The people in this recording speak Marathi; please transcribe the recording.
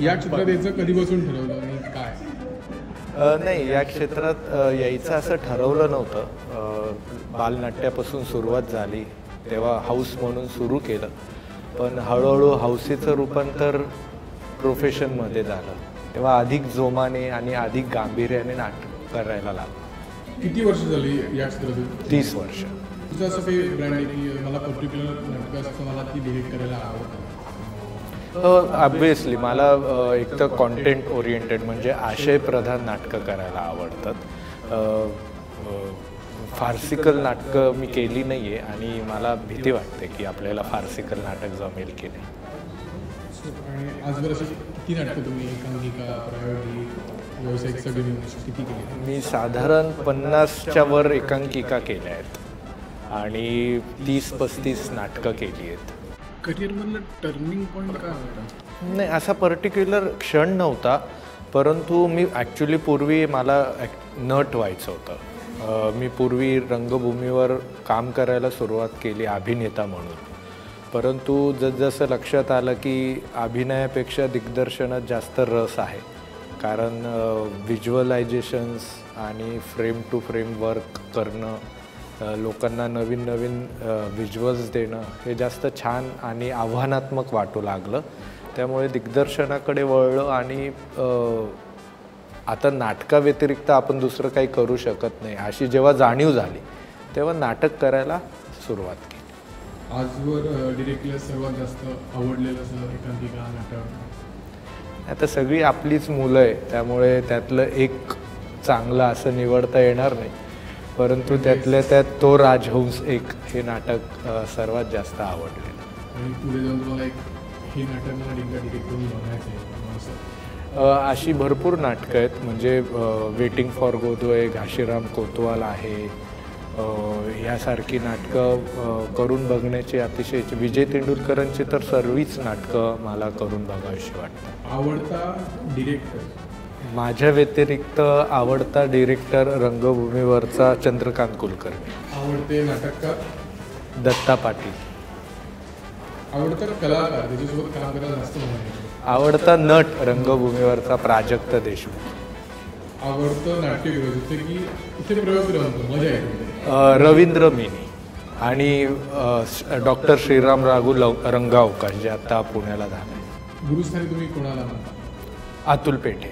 या क्षेत्रात यायचं कधीपासून ठरवलं आणि काय? नाही, या क्षेत्रात यायचं असं ठरवलं नव्हतं. बालनाट्यापासून सुरुवात झाली, तेव्हा हाऊस म्हणून सुरू केलं, पण हळूहळू हौसेचं रूपांतर प्रोफेशनमध्ये झालं, तेव्हा अधिक जोमाने आणि अधिक गांभीर्याने नाटक करायला लागलं. किती वर्ष झाली या क्षेत्रात? 30 वर्ष. तुझं असं काही ब्रँड आहे की मला पर्टिक्युलर नाटकं असतं, मला ती डिरेक्ट करायला आवडतं? ऑब्वियसली मला एक तर कॉन्टेंट ओरिएंटेड म्हणजे आशयप्रधान नाटकं करायला आवडतात. फार्सिकल नाटकं मी केली नाही आहे आणि मला भीती वाटते की आपल्याला फार्सिकल नाटक जमेल की नाही. आणि आजवर अशी किती नाटकं तुम्ही एकांकिका, प्रायोगिक, व्यावसायिक सगळे मिळून किती केली? मी साधारण 50च्या वर एकांकिका केल्या आहेत आणि 30-35 नाटकं केली आहेत. करिअरमधलं टर्निंग पॉईंट काय होता? नाही, असा पर्टिक्युलर क्षण नव्हता, परंतु मी ॲक्च्युली पूर्वी मला नट व्हायचं होतं. मी पूर्वी रंगभूमीवर काम करायला सुरुवात केली अभिनेता म्हणून, परंतु जसजसं लक्षात आलं की अभिनयापेक्षा दिग्दर्शनात जास्त रस आहे, कारण व्हिज्युअलायझेशन्स आणि फ्रेम टू फ्रेम वर्क करणं, लोकांना नवीन नवीन व्हिज्युअल्स देणं हे जास्त छान आणि आव्हानात्मक वाटू लागलं. त्यामुळे दिग्दर्शनाकडे वळलं आणि आता नाटकाव्यतिरिक्त आपण दुसरं काही करू शकत नाही अशी जेव्हा जाणीव झाली तेव्हा नाटक करायला सुरुवात केली. आजवर डिरेक्टला सर्वात जास्त आवडलेलं असं एकांकिका नाटक? आता सगळी आपलीच मुलं आहे, त्यामुळे त्यातलं एक चांगलं असं निवडता येणार नाही, परंतु त्यातल्या त्यात तो राजहंस एक हे नाटक सर्वात जास्त आवडलेलं. आणि पुढे जाऊन तुम्हाला एक हे नाटक मला डिरेक्ट करून बघायचं आहे अशी भरपूर नाटकं आहेत, म्हणजे वेटिंग फॉर गोदो आहे, घाशीराम कोतवाल आहे, ह्यासारखी नाटकं करून बघण्याची अतिशय. विजय तेंडुलकरांची तर सर्वच नाटकं मला करून बघावीशी वाटतात. आवडता डिरेक्टर? माझ्या व्यतिरिक्त आवडता डिरेक्टर रंगभूमीवरचा चंद्रकांत कुलकर्णी. आवडते नाटककार? दत्ता पाटील. आवडता कलाकार त्याच्यासोबत काम करायला जास्त म्हणायचं? आवडता नट रंगभूमीवरचा प्राजक्त देशमुख. आवडतं नाट्यगृह जिथे की इथे प्रयोग रंगतो मजा येते? रवींद्र मेनी आणि डॉक्टर श्रीराम राघू रंगावकर जे आता पुण्याला झालं. गुरुस्थानी तुम्ही कोणाला म्हणता? अतुल पेठे.